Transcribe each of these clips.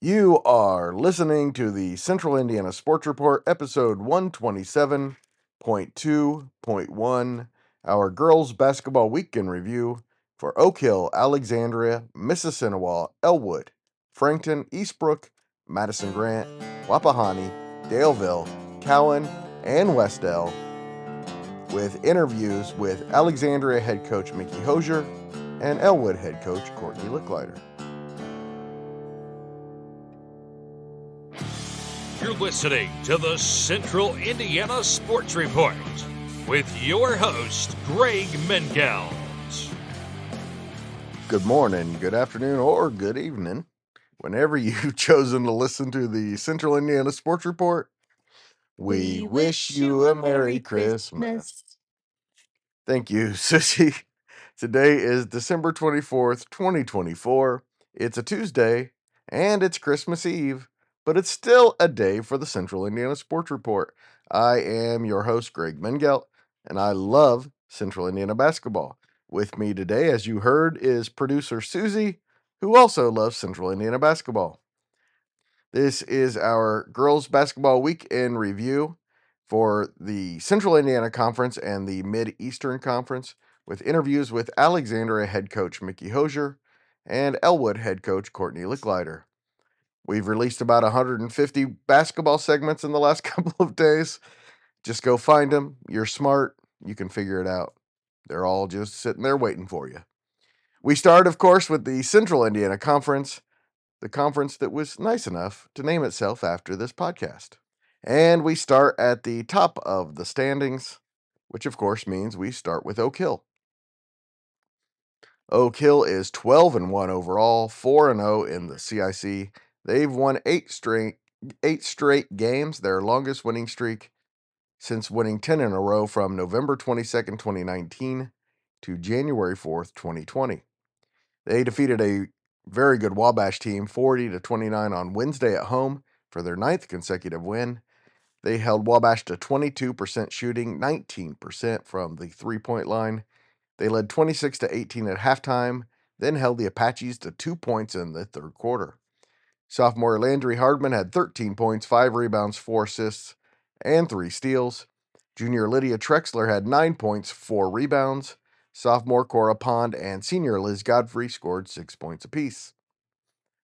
You are listening to the Central Indiana Sports Report, episode 127.2.1, our girls basketball weekend review for Oak Hill, Alexandria, Missississinewa, Elwood, Frankton, Eastbrook, Madison Grant, Wapahani, Daleville, Cowan, and Wes-Del, with interviews with Alexandria head coach Mickey Hosier and Elwood head coach Courtney Lickliter. You're listening to the Central Indiana Sports Report with your host, Greg Mengels. Good morning, good afternoon, or good evening, whenever you've chosen to listen to the Central Indiana Sports Report. We wish you a Merry Christmas. Thank you, Sissy. Today is December 24th, 2024. It's a Tuesday, and it's Christmas Eve, but it's still a day for the Central Indiana Sports Report. I am your host, Greg Mengelt, and I love Central Indiana basketball. With me today, as you heard, is producer Susie, who also loves Central Indiana basketball. This is our girls basketball week in review for the Central Indiana Conference and the Mid-Eastern Conference, with interviews with Alexandria head coach Mickey Hosier and Elwood head coach Courtney Lickliter. We've released about 150 basketball segments in the last couple of days. Just go find them. You're smart. You can figure it out. They're all just sitting there waiting for you. We start, of course, with the Central Indiana Conference, the conference that was nice enough to name itself after this podcast. And we start at the top of the standings, which of course means we start with Oak Hill. Oak Hill is 12-1 overall, 4-0 in the CIC. They've won eight straight games, their longest winning streak since winning 10 in a row from November 22nd, 2019 to January 4th, 2020. They defeated a very good Wabash team 40-29 on Wednesday at home for their 9th consecutive win. They held Wabash to 22% shooting, 19% from the three-point line. They led 26-18 at halftime, then held the Apaches to 2 points in the third quarter. Sophomore Landry Hardman had 13 points, 5 rebounds, 4 assists, and 3 steals. Junior Lydia Trexler had 9 points, 4 rebounds. Sophomore Cora Pond and senior Liz Godfrey scored 6 points apiece.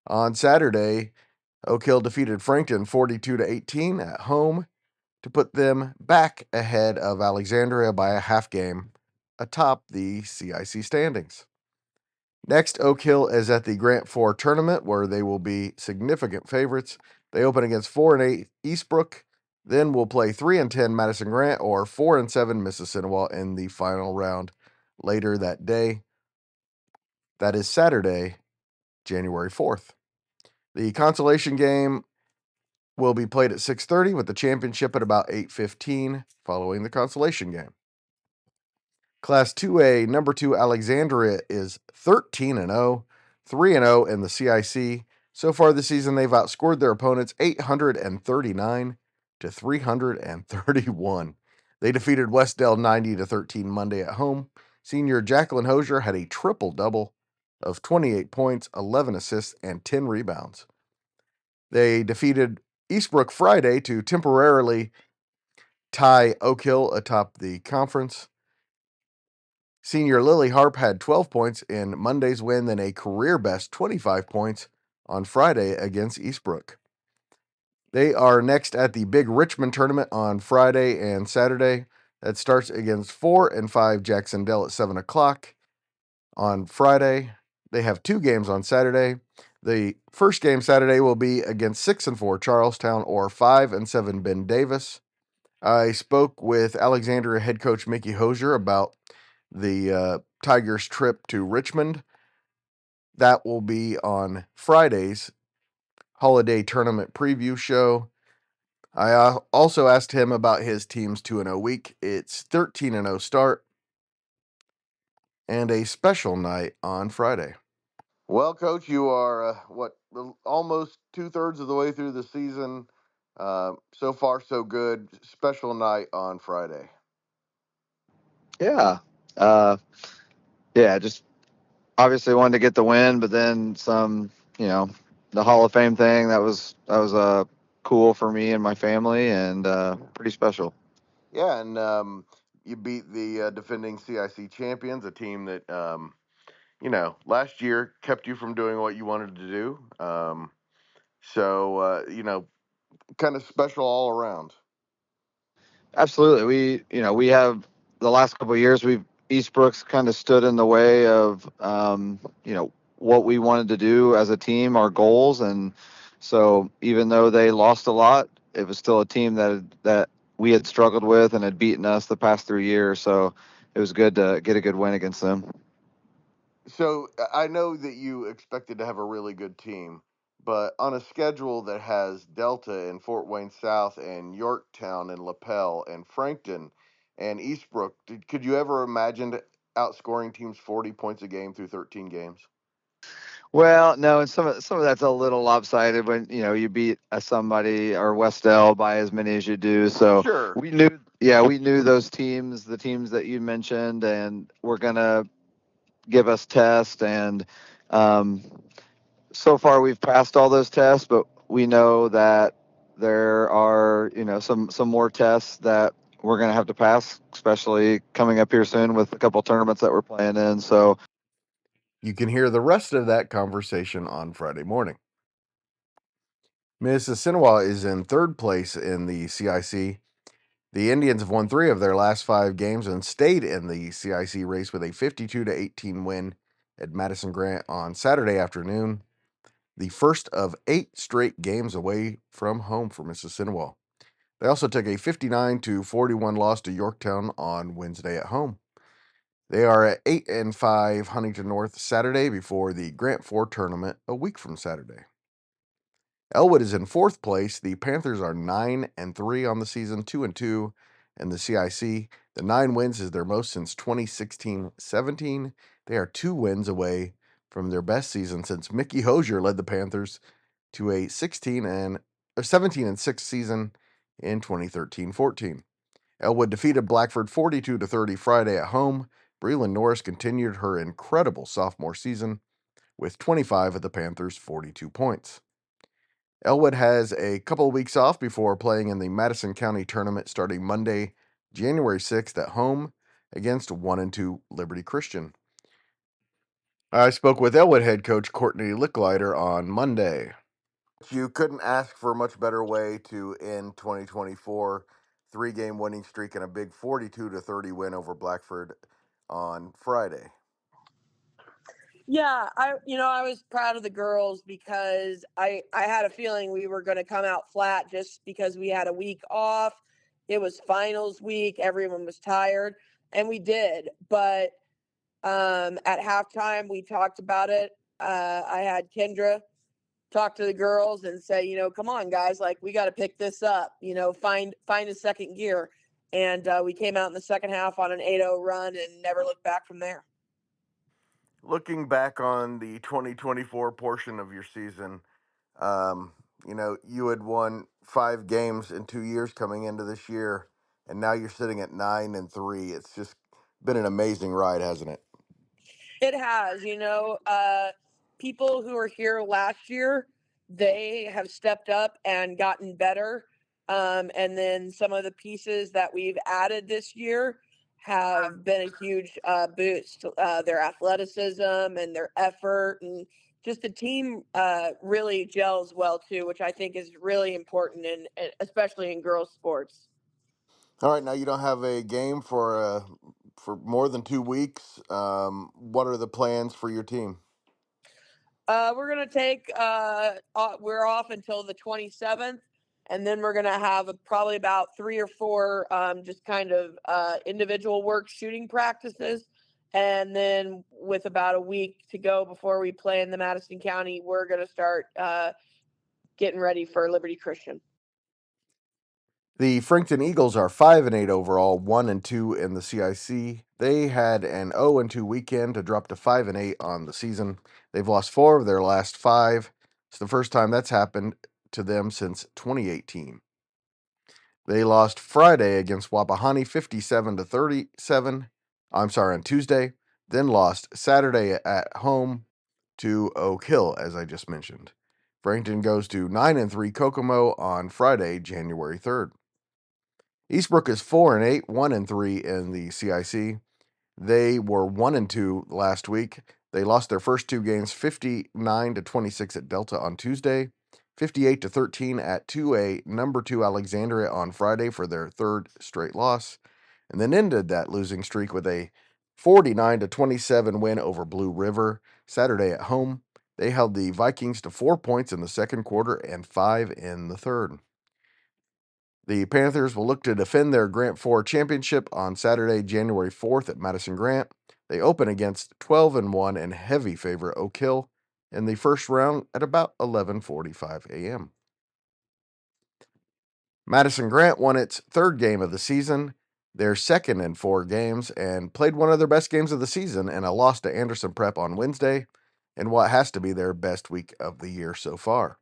On Saturday, Oak Hill defeated Frankton 42-18 at home to put them back ahead of Alexandria by a half game atop the CIC standings. Next, Oak Hill is at the Grant 4 tournament, where they will be significant favorites. They open against 4-8 Eastbrook, then will play 3-10 Madison Grant or 4-7 Missississinewa in the final round later that day. That is Saturday, January 4th. The consolation game will be played at 6:30 with the championship at about 8:15 following the consolation game. Class 2A, number 2 Alexandria is 13-0, 3-0 in the CIC. So far this season, they've outscored their opponents 839-331. They defeated Wes-Del 90-13 Monday at home. Senior Jacqueline Hosier had a triple-double of 28 points, 11 assists, and 10 rebounds. They defeated Eastbrook Friday to temporarily tie Oak Hill atop the conference. Senior Lily Harp had 12 points in Monday's win, then a career-best 25 points on Friday against Eastbrook. They are next at the Big Richmond tournament on Friday and Saturday. That starts against 4 and 5 Jacksonville at 7 o'clock on Friday. They have 2 games on Saturday. The first game Saturday will be against 6 and 4 Charlestown or 5 and 7 Ben Davis. I spoke with Alexandria head coach Mickey Hosier about the Tigers' trip to Richmond. That will be on Friday's holiday tournament preview show. I also asked him about his team's 2-0 week. It's 13-0 start and a special night on Friday. Well, Coach, you are almost 2/3 of the way through the season. So far, so good. Special night on Friday. Yeah. Just obviously wanted to get the win, but then some, the Hall of Fame thing. That was cool for me and my family, and pretty special. Yeah, and you beat the defending CIC champions, a team that last year kept you from doing what you wanted to do. So kind of special all around. Absolutely. We have the last couple of years, we've Eastbrook's kind of stood in the way of, what we wanted to do as a team, our goals. And so even though they lost a lot, it was still a team that we had struggled with and had beaten us the past 3 years. So it was good to get a good win against them. So I know that you expected to have a really good team, but on a schedule that has Delta and Fort Wayne South and Yorktown and LaPel and Frankton and Eastbrook, could you ever imagine outscoring teams 40 points a game through 13 games? Well, no, and some of that's a little lopsided when you beat somebody or Wes-Del by as many as you do. So Sure. we knew those teams, the teams that you mentioned, and were gonna give us tests. And um, so far we've passed all those tests, but we know that there are some more tests that we're gonna have to pass, especially coming up here soon with a couple tournaments that we're playing in. So You can hear the rest of that conversation on Friday morning. Missississinewa is in third place in the CIC. The Indians have won 3 of their last 5 games and stayed in the CIC race with a 52-18 win at Madison Grant on Saturday afternoon, the first of 8 straight games away from home for Mississinewa. They also took a 59-41 loss to Yorktown on Wednesday at home. They are at 8-5 Huntington North Saturday before the Grant 4 tournament a week from Saturday. Elwood is in 4th place. The Panthers are 9-3 on the season, 2-2 in the CIC. The 9 wins is their most since 2016-17. They are 2 wins away from their best season since Mickey Hosier led the Panthers to a 17-6 season in 2013-14. Elwood defeated Blackford 42-30 Friday at home. Breland Norris continued her incredible sophomore season with 25 of the Panthers' 42 points. Elwood has a couple of weeks off before playing in the Madison County tournament starting Monday, January 6th at home against 1-2 Liberty Christian. I spoke with Elwood head coach Courtney Lickliter on Monday. You couldn't ask for a much better way to end 2024. 3-game winning streak and a big 42-30 win over Blackford on Friday. Yeah, I was proud of the girls because I had a feeling we were going to come out flat just because we had a week off. It was finals week, everyone was tired, and we did. But at halftime we talked about it. I had Kendra talk to the girls and say, come on guys, like we got to pick this up, find a second gear. And we came out in the second half on an 8-0 run and never looked back from there. Looking back on the 2024 portion of your season, you had won 5 games in 2 years coming into this year, and now you're sitting at 9-3. It's just been an amazing ride, hasn't it? It has, people who were here last year, they have stepped up and gotten better. And then some of the pieces that we've added this year have been a huge boost. Their athleticism and their effort, and just the team really gels well too, which I think is really important, especially in girls' sports. All right, now you don't have a game for more than 2 weeks. What are the plans for your team? We're gonna take. We're off until the 27th, and then we're gonna have probably about 3 or 4 just kind of individual work shooting practices, and then with about a week to go before we play in the Madison County, we're gonna start getting ready for Liberty Christian. The Frankton Eagles are 5-8 overall, 1-2 in the CIC. They had an 0-2 weekend to drop to 5-8 on the season. They've lost 4 of their last 5. It's the first time that's happened to them since 2018. They lost Friday against Wapahani 57-37. On Tuesday. Then lost Saturday at home to Oak Hill, as I just mentioned. Frankton goes to 9-3 Kokomo on Friday, January 3rd. Eastbrook is 4-8, 1-3 in the CIC. They were 1-2 last week. They lost their first two games 59-26 at Delta on Tuesday, 58-13 at 2A number 2 Alexandria on Friday for their third straight loss, and then ended that losing streak with a 49-27 win over Blue River Saturday at home. They held the Vikings to 4 points in the second quarter and 5 in the third. The Panthers will look to defend their Grant 4 championship on Saturday, January 4th at Madison Grant. They open against 12-1 and heavy favorite Oak Hill in the first round at about 11:45 a.m. Madison Grant won its third game of the season, their second in 4 games, and played one of their best games of the season in a loss to Anderson Prep on Wednesday in what has to be their best week of the year so far.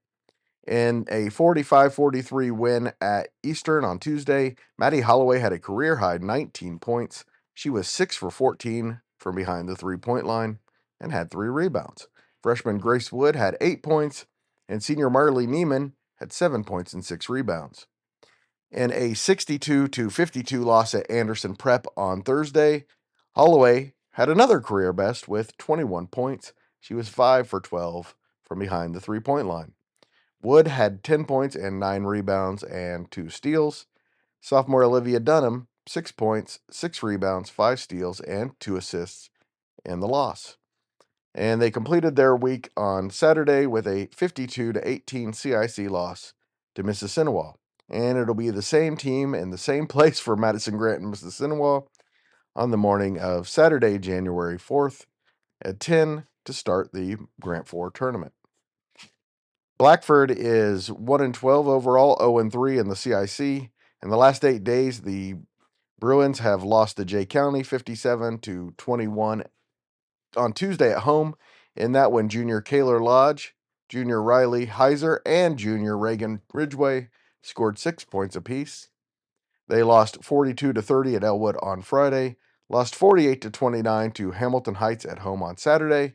In a 45-43 win at Eastern on Tuesday, Maddie Holloway had a career-high 19 points. She was 6 for 14 from behind the three-point line and had 3 rebounds. Freshman Grace Wood had 8 points, and senior Marley Neiman had 7 points and 6 rebounds. In a 62-52 loss at Anderson Prep on Thursday, Holloway had another career best with 21 points. She was 5 for 12 from behind the three-point line. Wood had 10 points and 9 rebounds and 2 steals. Sophomore Olivia Dunham, 6 points, 6 rebounds, 5 steals, and 2 assists in the loss. And they completed their week on Saturday with a 52-18 CIC loss to Missississinewa. And it'll be the same team in the same place for Madison Grant and Missississinewa on the morning of Saturday, January 4th at 10 to start the Grant 4 tournament. Blackford is 1-12 overall, 0-3 in the CIC. In the last 8 days, the Bruins have lost to Jay County 57-21 on Tuesday at home. In that one, junior Kaylor Lodge, junior Riley Heiser, and junior Reagan Ridgway scored 6 points apiece. They lost 42-30 at Elwood on Friday, lost 48-29 to Hamilton Heights at home on Saturday,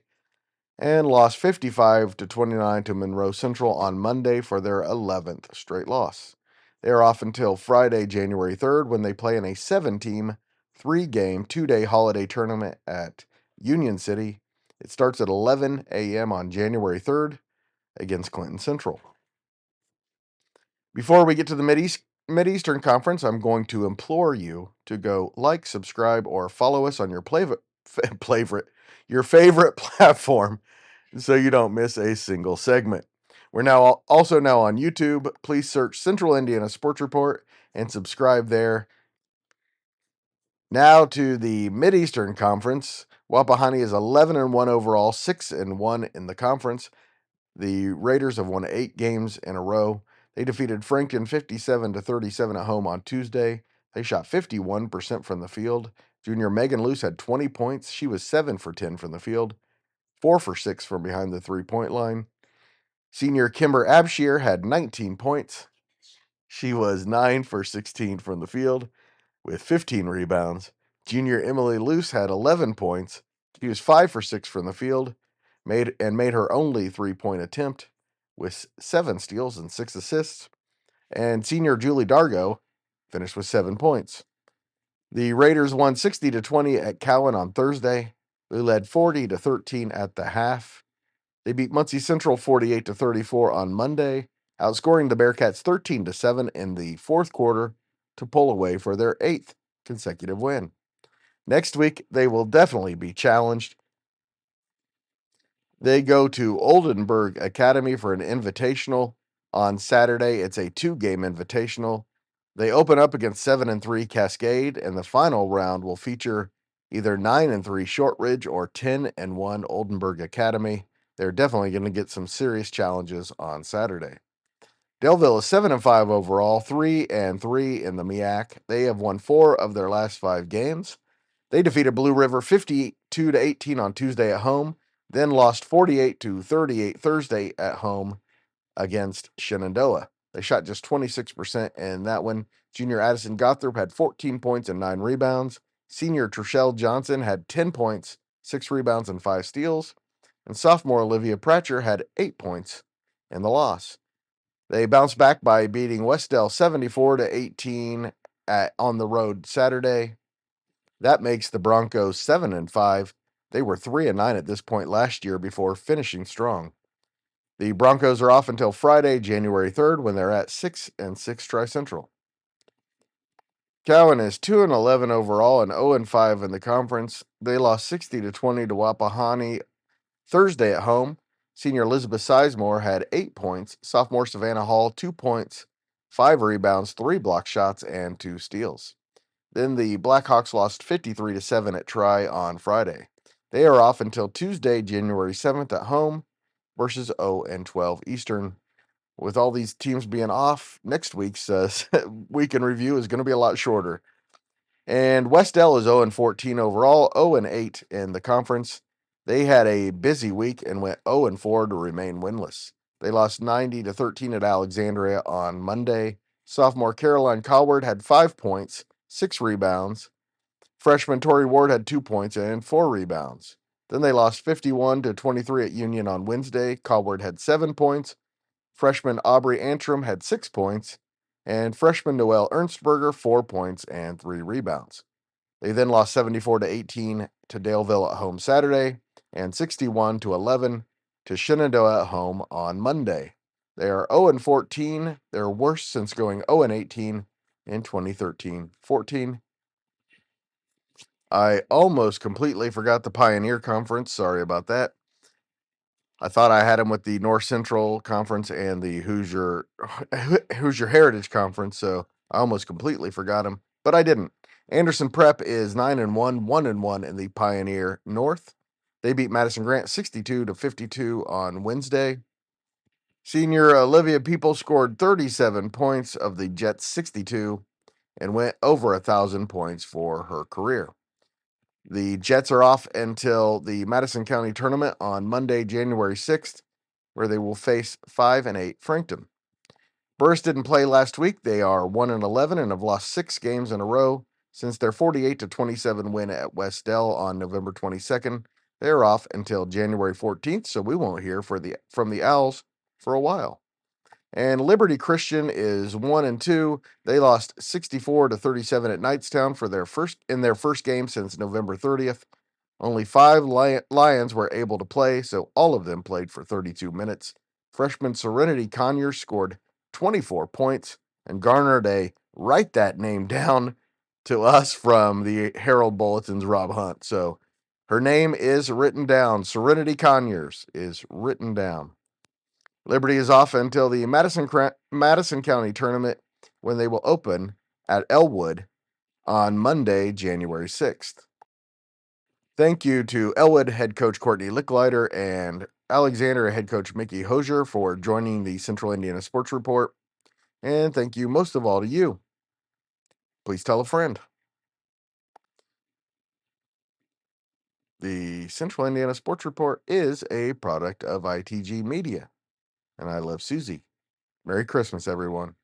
and lost 55-29 to Monroe Central on Monday for their 11th straight loss. They are off until Friday, January 3rd, when they play in a 7-team, 3-game, 2-day holiday tournament at Union City. It starts at 11 a.m. on January 3rd against Clinton Central. Before we get to the Mid-Eastern Conference, I'm going to implore you to go like, subscribe, or follow us on your favorite platform so you don't miss a single segment. We're now also on YouTube. Please search Central Indiana Sports Report and subscribe there. Now to the Mid-Eastern Conference. Wapahani is 11-1 overall, 6-1 in the conference. The Raiders have won 8 games in a row. They defeated Frankton 57-37 at home on Tuesday. They shot 51% from the field. Junior Megan Luce had 20 points. She was 7 for 10 from the field, 4 for 6 from behind the three-point line. Senior Kimber Abshear had 19 points. She was 9 for 16 from the field with 15 rebounds. Junior Emily Luce had 11 points. She was 5 for 6 from the field, made her only 3-point attempt with 7 steals and 6 assists. And senior Julie Dargo finished with 7 points. The Raiders won 60-20 at Cowan on Thursday. They led 40-13 at the half. They beat Muncie Central 48-34 on Monday, outscoring the Bearcats 13-7 in the fourth quarter to pull away for their 8th consecutive win. Next week, they will definitely be challenged. They go to Oldenburg Academy for an invitational on Saturday. It's a 2-game invitational. They open up against 7-3 Cascade, and the final round will feature either 9-3 Shortridge or 10-1 Oldenburg Academy. They're definitely going to get some serious challenges on Saturday. Daleville is 7-5 overall, 3-3 in the MEAC. They have won 4 of their last 5 games. They defeated Blue River 52-18 on Tuesday at home, then lost 48-38 Thursday at home against Shenandoah. They shot just 26% in that one. Junior Addison Gothrop had 14 points and 9 rebounds. Senior Trishelle Johnson had 10 points, 6 rebounds, and 5 steals. And sophomore Olivia Pratcher had 8 points in the loss. They bounced back by beating Wes-Del 74-18 on the road Saturday. That makes the Broncos 7-5. They were 3-9 at this point last year before finishing strong. The Broncos are off until Friday, January 3rd, when they're at 6-6 Tri-Central. Cowan is 2-11 overall and 0-5 in the conference. They lost 60-20 to Wapahani Thursday at home. Senior Elizabeth Sizemore had 8 points. Sophomore Savannah Hall 2 points, 5 rebounds, 3 block shots, and 2 steals. Then the Blackhawks lost 53-7 at Tri on Friday. They are off until Tuesday, January 7th at home versus 0-12 Eastern. With all these teams being off, next week's week in review is going to be a lot shorter. And Wes-Del is 0-14 overall, 0-8 in the conference. They had a busy week and went 0-4 to remain winless. They lost 90-13 at Alexandria on Monday. Sophomore Caroline Coward had 5 points, 6 rebounds. Freshman Tori Ward had 2 points and 4 rebounds. Then they lost 51-23 at Union on Wednesday. Coward had 7 points. Freshman Aubrey Antrim had 6 points, and freshman Noelle Ernstberger 4 points and 3 rebounds. They then lost 74-18 to Daleville at home Saturday, and 61-11 to Shenandoah at home on Monday. They are 0-14, their worst since going 0-18 in 2013-14. I almost completely forgot the Pioneer Conference. Sorry about that. I thought I had him with the North Central Conference and the Hoosier Heritage Conference, so I almost completely forgot him, but I didn't. Anderson Prep is 9-1, 1-1 in the Pioneer North. They beat Madison Grant 62-52 on Wednesday. Senior Olivia People scored 37 points of the Jets' 62 and went over 1,000 points for her career. The Jets are off until the Madison County Tournament on Monday, January 6th, where they will face 5-8 Frankton. Burris didn't play last week. They are 1-11 and have lost 6 games in a row since their 48-27 win at Wes-Del on November 22nd. They are off until January 14th, so we won't hear from the Owls for a while. And Liberty Christian is 1-2. They lost 64-37 at Knightstown for their first game since November 30th. Only 5 Lions were able to play, so all of them played for 32 minutes. Freshman Serenity Conyers scored 24 points and garnered a write that name down to us from the Herald Bulletin's Rob Hunt. So her name is written down. Serenity Conyers is written down. Liberty is off until the Madison County Tournament when they will open at Elwood on Monday, January 6th. Thank you to Elwood head coach Courtney Lickliter and Alexandria head coach Mickey Hosier for joining the Central Indiana Sports Report. And thank you most of all to you. Please tell a friend. The Central Indiana Sports Report is a product of ITG Media. And I love Susie. Merry Christmas, everyone.